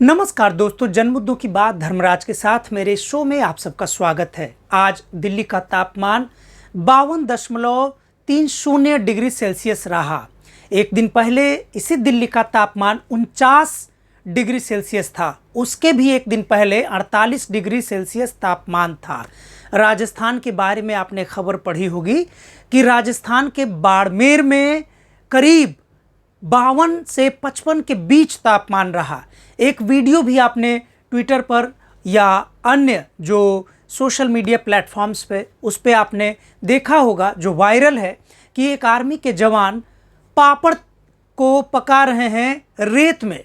नमस्कार दोस्तों, जन मुद्दों की बात धर्मराज के साथ मेरे शो में आप सबका स्वागत है। आज दिल्ली का तापमान 52.30 डिग्री सेल्सियस रहा। एक दिन पहले इसी दिल्ली का तापमान 49 डिग्री सेल्सियस था। उसके भी एक दिन पहले 48 डिग्री सेल्सियस तापमान था। राजस्थान के बारे में आपने खबर पढ़ी होगी कि राजस्थान के बाड़मेर में करीब 52 से 55 के बीच तापमान रहा। एक वीडियो भी आपने ट्विटर पर या अन्य जो सोशल मीडिया प्लेटफॉर्म्स पे उस पे आपने देखा होगा, जो वायरल है, कि एक आर्मी के जवान पापड़ को पका रहे हैं रेत में।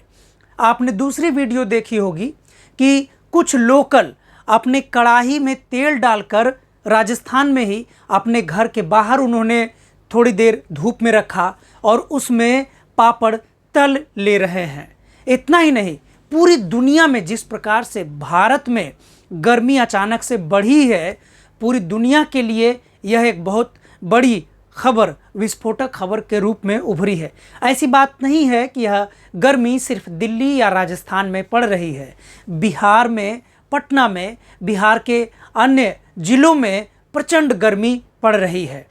आपने दूसरी वीडियो देखी होगी कि कुछ लोकल अपने कढ़ाई में तेल डालकर राजस्थान में ही अपने घर के बाहर उन्होंने थोड़ी देर धूप में रखा और उसमें पापड़ तल ले रहे हैं। इतना ही नहीं, पूरी दुनिया में जिस प्रकार से भारत में गर्मी अचानक से बढ़ी है, पूरी दुनिया के लिए यह एक बहुत बड़ी खबर, विस्फोटक खबर के रूप में उभरी है। ऐसी बात नहीं है कि यह गर्मी सिर्फ दिल्ली या राजस्थान में पड़ रही है। बिहार में, पटना में, बिहार के अन्य जिलों में प्रचंड गर्मी पड़ रही है।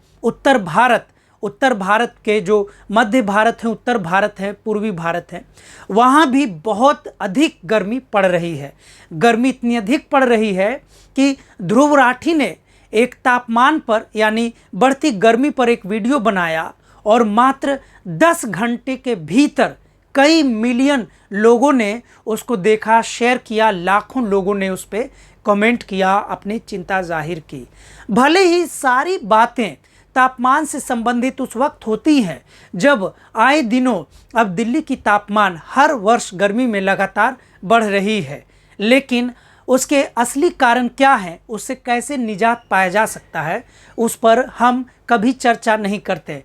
उत्तर भारत के जो मध्य भारत है, उत्तर भारत है, पूर्वी भारत है, वहाँ भी बहुत अधिक गर्मी पड़ रही है। गर्मी इतनी अधिक पड़ रही है कि ध्रुव राठी ने एक तापमान पर यानी बढ़ती गर्मी पर एक वीडियो बनाया और मात्र 10 घंटे के भीतर कई मिलियन लोगों ने उसको देखा, शेयर किया, लाखों लोगों ने उस पर कमेंट किया, अपनी चिंता जाहिर की। भले ही सारी बातें तापमान से संबंधित उस वक्त होती हैं जब आए दिनों अब दिल्ली की तापमान हर वर्ष गर्मी में लगातार बढ़ रही है, लेकिन उसके असली कारण क्या हैं, उससे कैसे निजात पाया जा सकता है, उस पर हम कभी चर्चा नहीं करते,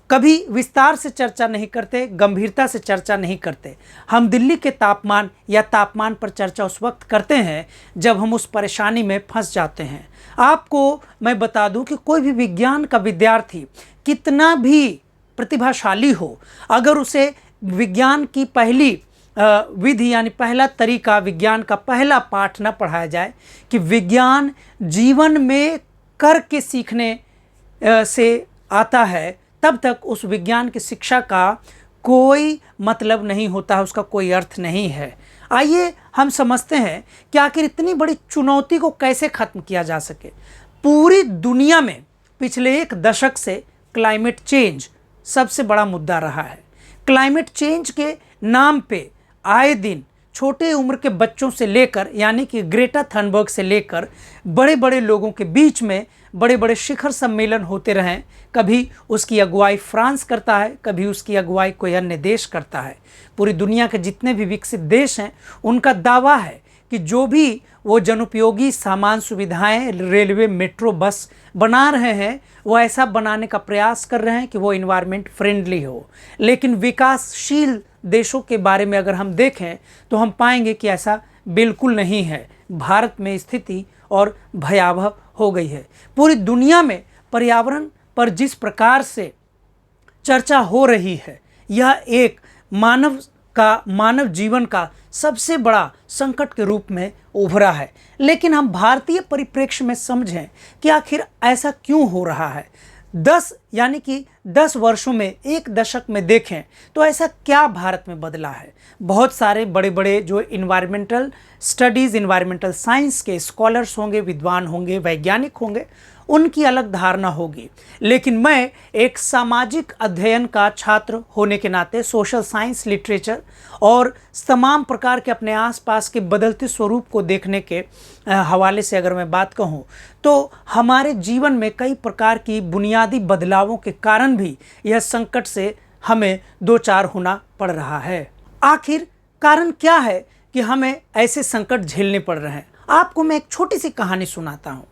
कभी विस्तार से चर्चा नहीं करते, गंभीरता से चर्चा नहीं करते। हम दिल्ली के तापमान या तापमान पर चर्चा उस वक्त करते हैं जब हम उस परेशानी में फंस जाते हैं। आपको मैं बता दूं कि कोई भी विज्ञान का विद्यार्थी कितना भी प्रतिभाशाली हो, अगर उसे विज्ञान की पहली विधि यानी पहला तरीका, विज्ञान का पहला पाठ न पढ़ाया जाए कि विज्ञान जीवन में करके सीखने से आता है, तब तक उस विज्ञान की शिक्षा का कोई मतलब नहीं होता, उसका कोई अर्थ नहीं है। आइए हम समझते हैं कि आखिर इतनी बड़ी चुनौती को कैसे ख़त्म किया जा सके। पूरी दुनिया में पिछले एक दशक से क्लाइमेट चेंज सबसे बड़ा मुद्दा रहा है। क्लाइमेट चेंज के नाम पे आए दिन छोटे उम्र के बच्चों से लेकर यानी कि ग्रेटा थनबर्ग से लेकर बड़े बड़े लोगों के बीच में बड़े बड़े शिखर सम्मेलन होते रहें। कभी उसकी अगुवाई फ्रांस करता है, कभी उसकी अगुवाई कोई अन्य देश करता है। पूरी दुनिया के जितने भी विकसित देश हैं, उनका दावा है कि जो भी वो जनोपयोगी सामान सुविधाएं, रेलवे, मेट्रो, बस बना रहे हैं, वो ऐसा बनाने का प्रयास कर रहे हैं कि वो इन्वायरमेंट फ्रेंडली हो। लेकिन विकासशील देशों के बारे में अगर हम देखें तो हम पाएंगे कि ऐसा बिल्कुल नहीं है। भारत में स्थिति और भयावह हो गई है। पूरी दुनिया में पर्यावरण पर जिस प्रकार से चर्चा हो रही है, यह एक मानव जीवन का सबसे बड़ा संकट के रूप में उभरा है। लेकिन हम भारतीय परिप्रेक्ष्य में समझें कि आखिर ऐसा क्यों हो रहा है। 10 वर्षों में, एक दशक में देखें तो ऐसा क्या भारत में बदला है। बहुत सारे बड़े बड़े जो इन्वायरमेंटल स्टडीज़, इन्वायरमेंटल साइंस के स्कॉलर्स होंगे, विद्वान होंगे, वैज्ञानिक होंगे, उनकी अलग धारणा होगी। लेकिन मैं एक सामाजिक अध्ययन का छात्र होने के नाते, सोशल साइंस, लिटरेचर और तमाम प्रकार के अपने आसपास के बदलते स्वरूप को देखने के हवाले से अगर मैं बात कहूँ तो हमारे जीवन में कई प्रकार की बुनियादी बदलावों के कारण भी यह संकट से हमें दो चार होना पड़ रहा है। आखिर कारण क्या है कि हमें ऐसे संकट झेलने पड़ रहे हैं? आपको मैं एक छोटी सी कहानी सुनाता हूँ।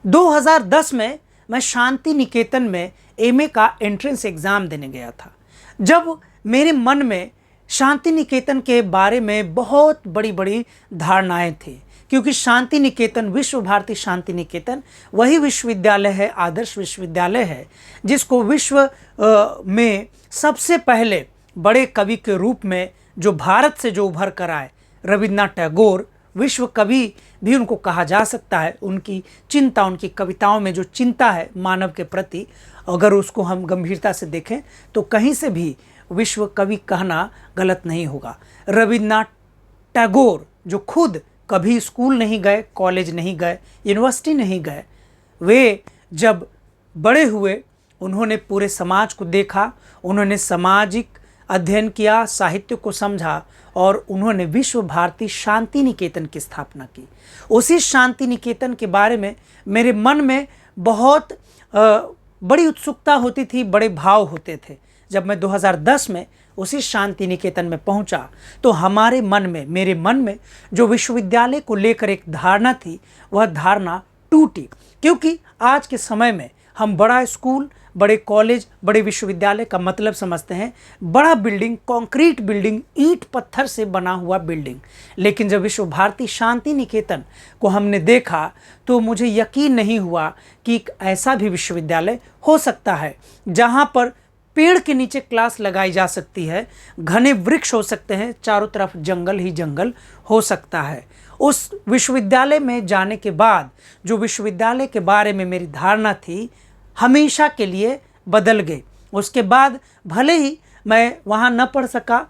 2010 में मैं शांति निकेतन में एमए का एंट्रेंस एग्ज़ाम देने गया था। जब मेरे मन में शांति निकेतन के बारे में बहुत बड़ी बड़ी धारणाएं थी, क्योंकि शांति निकेतन, विश्व भारती शांति निकेतन वही विश्वविद्यालय है, आदर्श विश्वविद्यालय है, जिसको विश्व में सबसे पहले बड़े कवि के रूप में जो भारत से जो उभर कर आए, रविन्द्रनाथ टैगोर विश्व कवि भी उनको कहा जा सकता है। उनकी चिंता, उनकी कविताओं में जो चिंता है मानव के प्रति, अगर उसको हम गंभीरता से देखें तो कहीं से भी विश्व कवि कहना गलत नहीं होगा। रविन्द्रनाथ टैगोर जो खुद कभी स्कूल नहीं गए, कॉलेज नहीं गए, यूनिवर्सिटी नहीं गए, वे जब बड़े हुए उन्होंने पूरे समाज को देखा, उन्होंने सामाजिक अध्ययन किया, साहित्य को समझा और उन्होंने विश्व भारती शांति निकेतन की स्थापना की। उसी शांति निकेतन के बारे में मेरे मन में बहुत बड़ी उत्सुकता होती थी, बड़े भाव होते थे। जब मैं 2010 में उसी शांति निकेतन में पहुंचा तो हमारे मन में, मेरे मन में जो विश्वविद्यालय को लेकर एक धारणा थी, वह धारणा टूटी। क्योंकि आज के समय में हम बड़ा स्कूल, बड़े कॉलेज, बड़े विश्वविद्यालय का मतलब समझते हैं बड़ा बिल्डिंग, कंक्रीट बिल्डिंग, ईंट पत्थर से बना हुआ बिल्डिंग। लेकिन जब विश्व भारती शांति निकेतन को हमने देखा तो मुझे यकीन नहीं हुआ कि एक ऐसा भी विश्वविद्यालय हो सकता है जहां पर पेड़ के नीचे क्लास लगाई जा सकती है, घने वृक्ष हो सकते हैं, चारों तरफ जंगल ही जंगल हो सकता है। उस विश्वविद्यालय में जाने के बाद जो विश्वविद्यालय के बारे में मेरी धारणा थी हमेशा के लिए बदल गई। उसके बाद भले ही मैं वहाँ न पढ़ सका,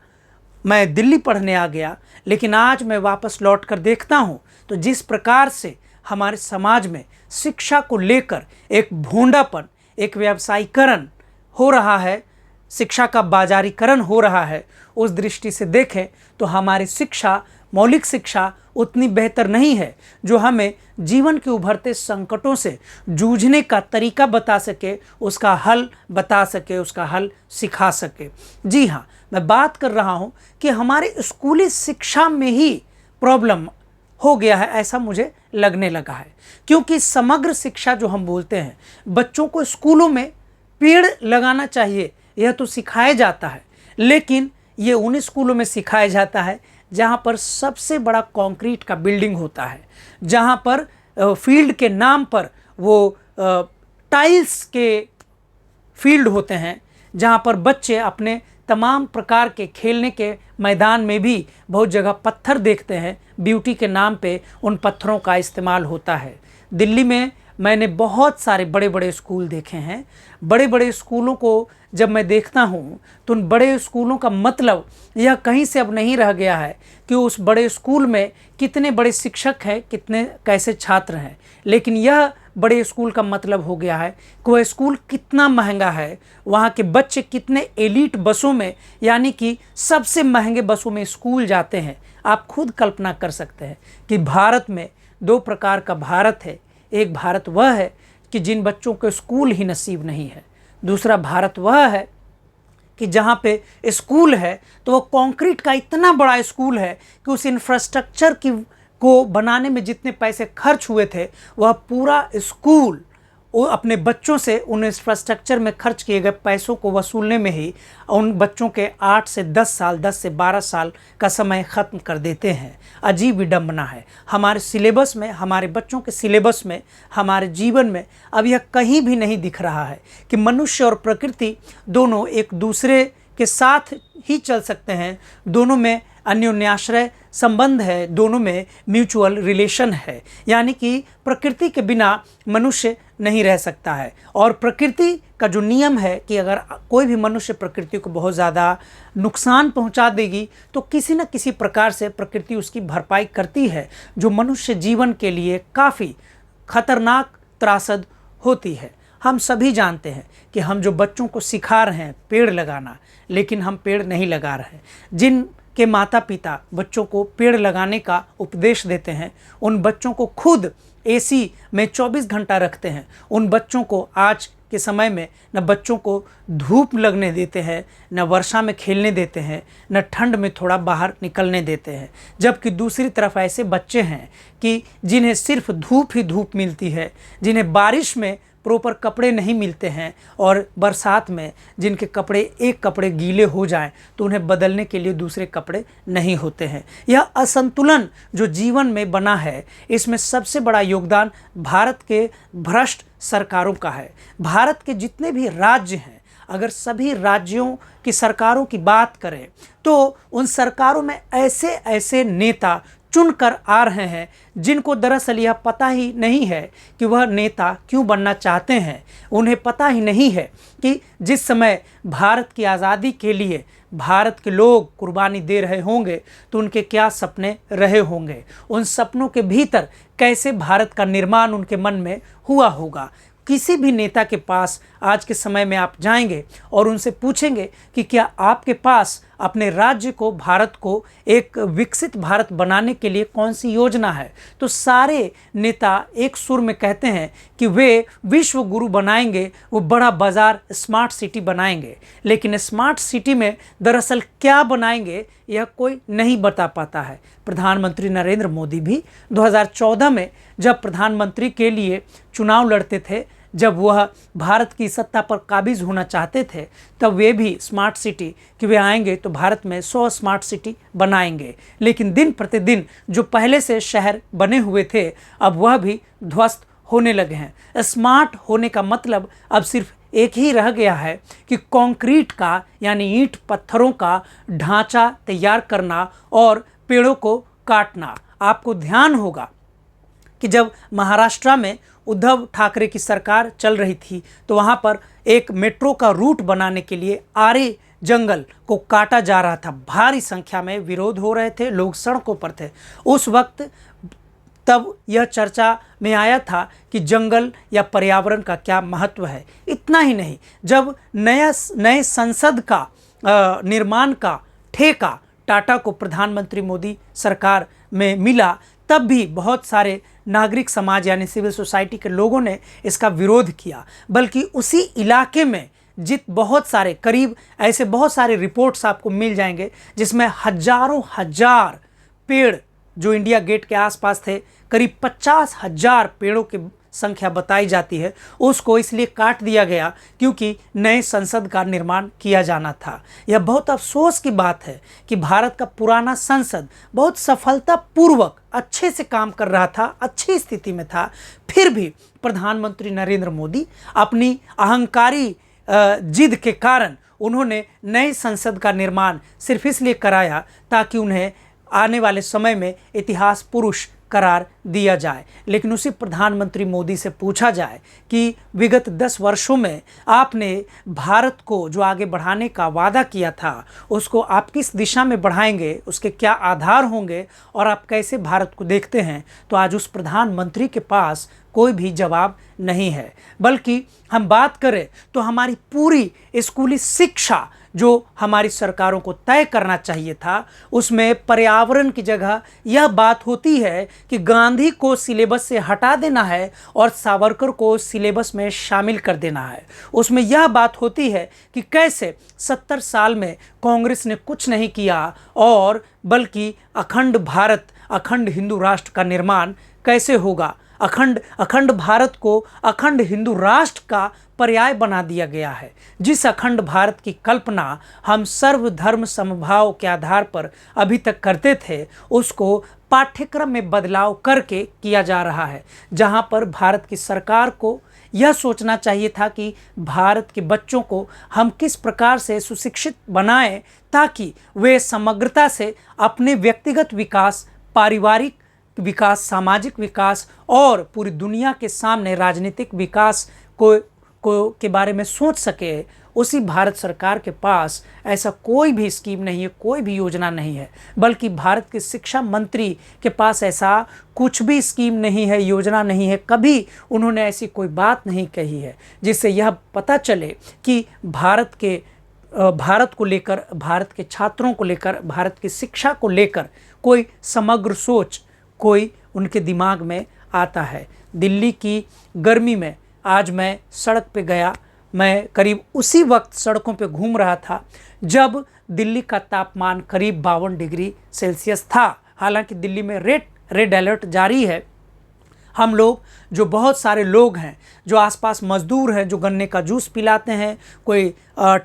मैं दिल्ली पढ़ने आ गया, लेकिन आज मैं वापस लौट कर देखता हूँ तो जिस प्रकार से हमारे समाज में शिक्षा को लेकर एक भोंडापन, एक व्यवसायीकरण हो रहा है, शिक्षा का बाजारीकरण हो रहा है, उस दृष्टि से देखें तो हमारी शिक्षा, मौलिक शिक्षा उतनी बेहतर नहीं है जो हमें जीवन के उभरते संकटों से जूझने का तरीका बता सके, उसका हल बता सके, उसका हल सिखा सके। जी हाँ, मैं बात कर रहा हूँ कि हमारे स्कूली शिक्षा में ही प्रॉब्लम हो गया है, ऐसा मुझे लगने लगा है। क्योंकि समग्र शिक्षा जो हम बोलते हैं, बच्चों को स्कूलों में पेड़ लगाना चाहिए, यह तो सिखाया जाता है, लेकिन ये उन स्कूलों में सिखाया जाता है जहाँ पर सबसे बड़ा कंक्रीट का बिल्डिंग होता है, जहाँ पर फील्ड के नाम पर वो टाइल्स के फील्ड होते हैं, जहाँ पर बच्चे अपने तमाम प्रकार के खेलने के मैदान में भी बहुत जगह पत्थर देखते हैं, ब्यूटी के नाम पे उन पत्थरों का इस्तेमाल होता है। दिल्ली में मैंने बहुत सारे बड़े बड़े स्कूल देखे हैं। बड़े बड़े स्कूलों को जब मैं देखता हूँ तो उन बड़े स्कूलों का मतलब यह कहीं से अब नहीं रह गया है कि उस बड़े स्कूल में कितने बड़े शिक्षक हैं, कितने कैसे छात्र हैं, लेकिन यह बड़े स्कूल का मतलब हो गया है कि वह स्कूल कितना महंगा है, वहाँ के बच्चे कितने एलीट बसों में, यानी कि सबसे महंगे बसों में स्कूल जाते हैं। आप खुद कल्पना कर सकते हैं कि भारत में दो प्रकार का भारत है। एक भारत वह है कि जिन बच्चों को स्कूल ही नसीब नहीं है, दूसरा भारत वह है कि जहाँ पे स्कूल है तो वो कंक्रीट का इतना बड़ा स्कूल है कि उस इंफ्रास्ट्रक्चर को बनाने में जितने पैसे खर्च हुए थे वह पूरा स्कूल वो अपने बच्चों से उन इंफ्रास्ट्रक्चर में खर्च किए गए पैसों को वसूलने में ही उन बच्चों के 8 से 10 साल, 10 से 12 साल का समय ख़त्म कर देते हैं। अजीब विडंबना है। हमारे सिलेबस में, हमारे बच्चों के सिलेबस में, हमारे जीवन में अब यह कहीं भी नहीं दिख रहा है कि मनुष्य और प्रकृति दोनों एक दूसरे के साथ ही चल सकते हैं, दोनों में अन्योन्याश्रय संबंध है, दोनों में म्यूचुअल रिलेशन है। यानी कि प्रकृति के बिना मनुष्य नहीं रह सकता है। और प्रकृति का जो नियम है कि अगर कोई भी मनुष्य प्रकृति को बहुत ज़्यादा नुकसान पहुंचा देगी तो किसी न किसी प्रकार से प्रकृति उसकी भरपाई करती है, जो मनुष्य जीवन के लिए काफ़ी खतरनाक त्रासद होती है। हम सभी जानते हैं कि हम जो बच्चों को सिखा रहे हैं पेड़ लगाना, लेकिन हम पेड़ नहीं लगा रहे हैं। जिन के माता पिता बच्चों को पेड़ लगाने का उपदेश देते हैं, उन बच्चों को खुद एसी में 24 घंटा रखते हैं, उन बच्चों को आज के समय में न बच्चों को धूप लगने देते हैं, न वर्षा में खेलने देते हैं, न ठंड में थोड़ा बाहर निकलने देते हैं। जबकि दूसरी तरफ ऐसे बच्चे हैं कि जिन्हें सिर्फ धूप ही धूप मिलती है, जिन्हें बारिश में प्रॉपर कपड़े नहीं मिलते हैं, और बरसात में जिनके कपड़े एक कपड़े गीले हो जाएं तो उन्हें बदलने के लिए दूसरे कपड़े नहीं होते हैं। यह असंतुलन जो जीवन में बना है, इसमें सबसे बड़ा योगदान भारत के भ्रष्ट सरकारों का है। भारत के जितने भी राज्य हैं, अगर सभी राज्यों की सरकारों की बात करें तो उन सरकारों में ऐसे ऐसे नेता चुनकर आ रहे हैं जिनको दरअसल यह पता ही नहीं है कि वह नेता क्यों बनना चाहते हैं। उन्हें पता ही नहीं है कि जिस समय भारत की आज़ादी के लिए भारत के लोग कुर्बानी दे रहे होंगे तो उनके क्या सपने रहे होंगे, उन सपनों के भीतर कैसे भारत का निर्माण उनके मन में हुआ होगा। किसी भी नेता के पास आज के समय में आप जाएंगे और उनसे पूछेंगे कि क्या आपके पास अपने राज्य को, भारत को एक विकसित भारत बनाने के लिए कौन सी योजना है, तो सारे नेता एक सुर में कहते हैं कि वे विश्व गुरु बनाएंगे, वो बड़ा बाजार स्मार्ट सिटी बनाएंगे। लेकिन स्मार्ट सिटी में दरअसल क्या बनाएंगे यह कोई नहीं बता पाता है। प्रधानमंत्री नरेंद्र मोदी भी 2014 में जब प्रधानमंत्री के लिए चुनाव लड़ते थे, जब वह भारत की सत्ता पर काबिज होना चाहते थे, तब वे भी स्मार्ट सिटी कि वे आएंगे तो भारत में 100 स्मार्ट सिटी बनाएंगे। लेकिन दिन प्रतिदिन जो पहले से शहर बने हुए थे अब वह भी ध्वस्त होने लगे हैं। स्मार्ट होने का मतलब अब सिर्फ एक ही रह गया है कि कंक्रीट का यानी ईंट पत्थरों का ढांचा तैयार करना और पेड़ों को काटना। आपको ध्यान होगा कि जब महाराष्ट्र में उद्धव ठाकरे की सरकार चल रही थी तो वहाँ पर एक मेट्रो का रूट बनाने के लिए आरे जंगल को काटा जा रहा था। भारी संख्या में विरोध हो रहे थे, लोग सड़कों पर थे। उस वक्त तब यह चर्चा में आया था कि जंगल या पर्यावरण का क्या महत्व है। इतना ही नहीं, जब नए संसद का निर्माण का ठेका टाटा को प्रधानमंत्री मोदी सरकार में मिला, तब भी बहुत सारे नागरिक समाज यानी सिविल सोसाइटी के लोगों ने इसका विरोध किया। बल्कि उसी इलाके में बहुत सारे करीब ऐसे बहुत सारे रिपोर्ट्स आपको मिल जाएंगे जिसमें हजारों हजार पेड़ जो इंडिया गेट के आसपास थे, करीब 50,000 पेड़ों की संख्या बताई जाती है, उसको इसलिए काट दिया गया क्योंकि नए संसद का निर्माण किया जाना था। यह बहुत अफसोस की बात है कि भारत का पुराना संसद बहुत सफलतापूर्वक अच्छे से काम कर रहा था, अच्छी स्थिति में था, फिर भी प्रधानमंत्री नरेंद्र मोदी अपनी अहंकारी जिद के कारण उन्होंने नए संसद का निर्माण सिर्फ इसलिए कराया ताकि उन्हें आने वाले समय में इतिहास पुरुष करार दिया जाए। लेकिन उसी प्रधानमंत्री मोदी से पूछा जाए कि विगत 10 वर्षों में आपने भारत को जो आगे बढ़ाने का वादा किया था उसको आप किस दिशा में बढ़ाएंगे, उसके क्या आधार होंगे और आप कैसे भारत को देखते हैं, तो आज उस प्रधानमंत्री के पास कोई भी जवाब नहीं है। बल्कि हम बात करें तो हमारी पूरी स्कूली शिक्षा जो हमारी सरकारों को तय करना चाहिए था, उसमें पर्यावरण की जगह यह बात होती है कि गांधी को सिलेबस से हटा देना है और सावरकर को सिलेबस में शामिल कर देना है। उसमें यह बात होती है कि कैसे 70 साल में कांग्रेस ने कुछ नहीं किया और बल्कि अखंड भारत, अखंड हिंदू राष्ट्र का निर्माण कैसे होगा। अखंड भारत को अखंड हिंदू राष्ट्र का पर्याय बना दिया गया है। जिस अखंड भारत की कल्पना हम सर्वधर्म समभाव के आधार पर अभी तक करते थे, उसको पाठ्यक्रम में बदलाव करके किया जा रहा है, जहां पर भारत की सरकार को यह सोचना चाहिए था कि भारत के बच्चों को हम किस प्रकार से सुशिक्षित बनाएं ताकि वे समग्रता से अपने व्यक्तिगत विकास, पारिवारिक विकास, सामाजिक विकास और पूरी दुनिया के सामने राजनीतिक विकास के बारे में सोच सके। उसी भारत सरकार के पास ऐसा कोई भी स्कीम नहीं है, कोई भी योजना नहीं है, बल्कि भारत के शिक्षा मंत्री के पास ऐसा कुछ भी स्कीम नहीं है, योजना नहीं है। कभी उन्होंने ऐसी कोई बात नहीं कही है जिससे यह पता चले कि भारत को लेकर, भारत के छात्रों को लेकर, भारत की शिक्षा को लेकर कोई समग्र सोच कोई उनके दिमाग में आता है। दिल्ली की गर्मी में आज मैं सड़क पे गया, मैं करीब उसी वक्त सड़कों पे घूम रहा था जब दिल्ली का तापमान करीब 52 डिग्री सेल्सियस था। हालांकि दिल्ली में रेड अलर्ट जारी है। हम लोग जो बहुत सारे लोग हैं, जो आसपास मजदूर हैं, जो गन्ने का जूस पिलाते हैं, कोई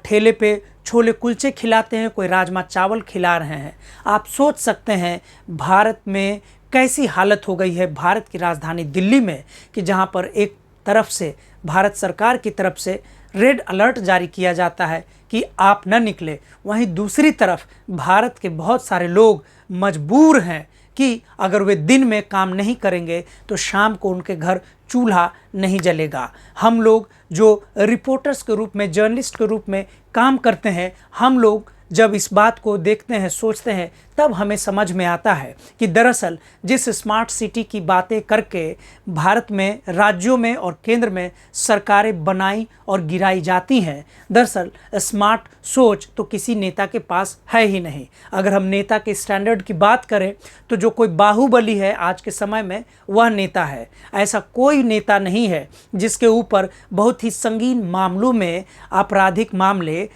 ठेले पे छोले कुलचे खिलाते हैं, कोई राजमा चावल खिला रहे हैं। आप सोच सकते हैं भारत में कैसी हालत हो गई है, भारत की राजधानी दिल्ली में, कि जहां पर एक तरफ से भारत सरकार की तरफ से रेड अलर्ट जारी किया जाता है कि आप न निकले, वहीं दूसरी तरफ भारत के बहुत सारे लोग मजबूर हैं कि अगर वे दिन में काम नहीं करेंगे तो शाम को उनके घर चूल्हा नहीं जलेगा। हम लोग जो रिपोर्टर्स के रूप में, जर्नलिस्ट के रूप में काम करते हैं, हम लोग जब इस बात को देखते हैं, सोचते हैं, तब हमें समझ में आता है कि दरअसल जिस स्मार्ट सिटी की बातें करके भारत में, राज्यों में और केंद्र में सरकारें बनाई और गिराई जाती हैं, दरअसल स्मार्ट सोच तो किसी नेता के पास है ही नहीं। अगर हम नेता के स्टैंडर्ड की बात करें तो जो कोई बाहुबली है आज के समय में, वह नेता है। ऐसा कोई नेता नहीं है जिसके ऊपर बहुत ही संगीन मामलों में आपराधिक मामले,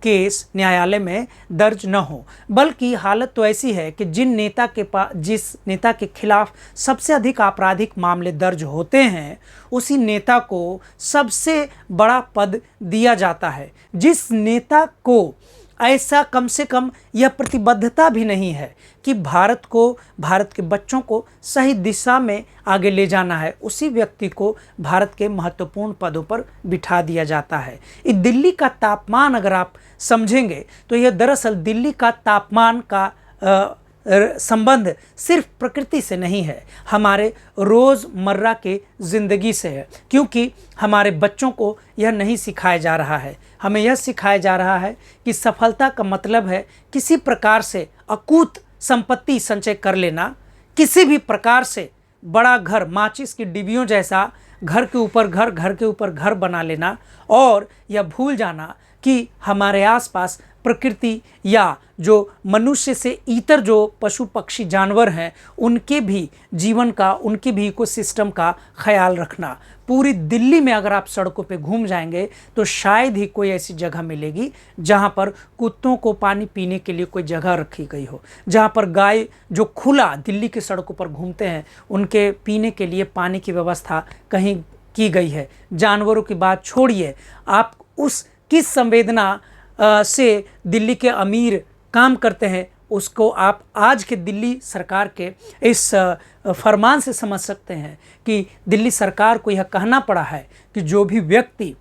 केस न्यायालय में दर्ज न हो, बल्कि हालत तो ऐसी है कि जिस नेता के खिलाफ सबसे अधिक आपराधिक मामले दर्ज होते हैं, उसी नेता को सबसे बड़ा पद दिया जाता है। जिस नेता को ऐसा कम से कम यह प्रतिबद्धता भी नहीं है कि भारत के बच्चों को सही दिशा में आगे ले जाना है, उसी व्यक्ति को भारत के महत्वपूर्ण पदों पर बिठा दिया जाता है। इस दिल्ली का तापमान अगर आप समझेंगे तो यह दरअसल दिल्ली का तापमान का संबंध सिर्फ प्रकृति से नहीं है, हमारे रोज़मर्रा के ज़िंदगी से है। क्योंकि हमारे बच्चों को यह नहीं सिखाया जा रहा है, हमें यह सिखाया जा रहा है कि सफलता का मतलब है किसी प्रकार से अकूत संपत्ति संचय कर लेना, किसी भी प्रकार से बड़ा घर, माचिस की डिबियों जैसा घर के ऊपर घर बना लेना, और यह भूल जाना कि हमारे आसपास प्रकृति या जो मनुष्य से इतर जो पशु पक्षी जानवर हैं, उनके भी जीवन का, उनके भी इकोसिस्टम का ख्याल रखना। पूरी दिल्ली में अगर आप सड़कों पे घूम जाएंगे तो शायद ही कोई ऐसी जगह मिलेगी जहां पर कुत्तों को पानी पीने के लिए कोई जगह रखी गई हो, जहां पर गाय जो खुला दिल्ली की सड़कों पर घूमते हैं उनके पीने के लिए पानी की व्यवस्था कहीं की गई है। जानवरों की बात छोड़िए, आप उस किस संवेदना से दिल्ली के अमीर काम करते हैं, उसको आप आज के दिल्ली सरकार के इस फरमान से समझ सकते हैं कि दिल्ली सरकार को यह कहना पड़ा है कि जो भी व्यक्ति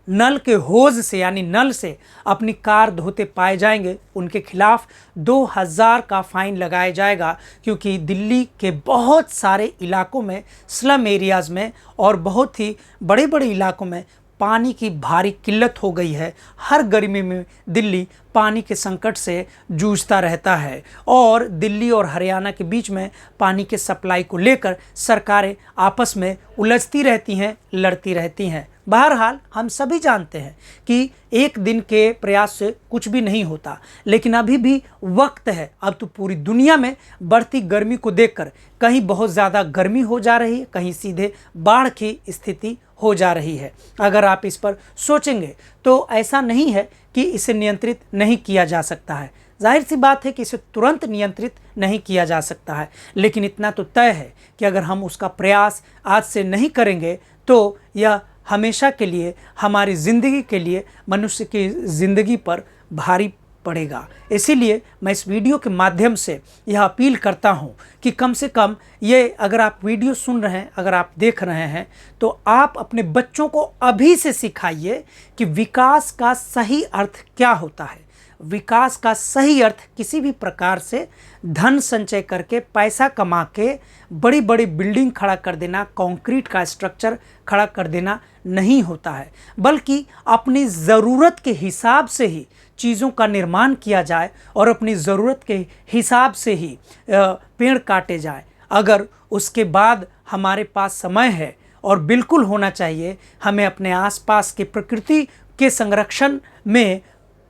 नल के होज से यानी नल से अपनी कार धोते पाए जाएंगे उनके खिलाफ 2000 का फाइन लगाया जाएगा। क्योंकि दिल्ली के बहुत सारे इलाकों में, स्लम एरियाज़ में और बहुत ही बड़े बड़े इलाकों में पानी की भारी किल्लत हो गई है। हर गर्मी में दिल्ली पानी के संकट से जूझता रहता है और दिल्ली और हरियाणा के बीच में पानी के सप्लाई को लेकर सरकारें आपस में उलझती रहती हैं, लड़ती रहती हैं। बहरहाल हम सभी जानते हैं कि एक दिन के प्रयास से कुछ भी नहीं होता, लेकिन अभी भी वक्त है। अब तो पूरी दुनिया में बढ़ती गर्मी को देखकर कहीं बहुत ज़्यादा गर्मी हो जा रही है, कहीं सीधे बाढ़ की स्थिति हो जा रही है। अगर आप इस पर सोचेंगे तो ऐसा नहीं है कि इसे नियंत्रित नहीं किया जा सकता है। जाहिर सी बात है कि इसे तुरंत नियंत्रित नहीं किया जा सकता है, लेकिन इतना तो तय है कि अगर हम उसका प्रयास आज से नहीं करेंगे तो यह हमेशा के लिए, हमारी ज़िंदगी के लिए, मनुष्य की ज़िंदगी पर भारी पड़ेगा। इसीलिए मैं इस वीडियो के माध्यम से यह अपील करता हूं कि कम से कम ये, अगर आप वीडियो सुन रहे हैं, अगर आप देख रहे हैं, तो आप अपने बच्चों को अभी से सिखाइए कि विकास का सही अर्थ क्या होता है। विकास का सही अर्थ किसी भी प्रकार से धन संचय करके, पैसा कमा के बड़ी बड़ी बिल्डिंग खड़ा कर देना, कंक्रीट का स्ट्रक्चर खड़ा कर देना नहीं होता है, बल्कि अपनी ज़रूरत के हिसाब से ही चीज़ों का निर्माण किया जाए और अपनी ज़रूरत के हिसाब से ही पेड़ काटे जाए। अगर उसके बाद हमारे पास समय है, और बिल्कुल होना चाहिए, हमें अपने आसपास के प्रकृति के संरक्षण में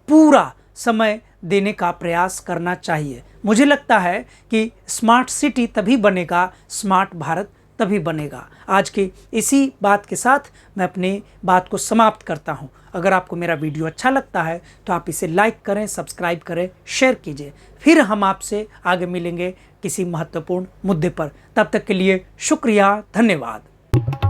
पूरा समय देने का प्रयास करना चाहिए। मुझे लगता है कि स्मार्ट सिटी तभी बनेगा, स्मार्ट भारत तभी बनेगा। आज की इसी बात के साथ मैं अपनी बात को समाप्त करता हूं। अगर आपको मेरा वीडियो अच्छा लगता है तो आप इसे लाइक करें, सब्सक्राइब करें, शेयर कीजिए। फिर हम आपसे आगे मिलेंगे किसी महत्वपूर्ण मुद्दे पर। तब तक के लिए शुक्रिया, धन्यवाद।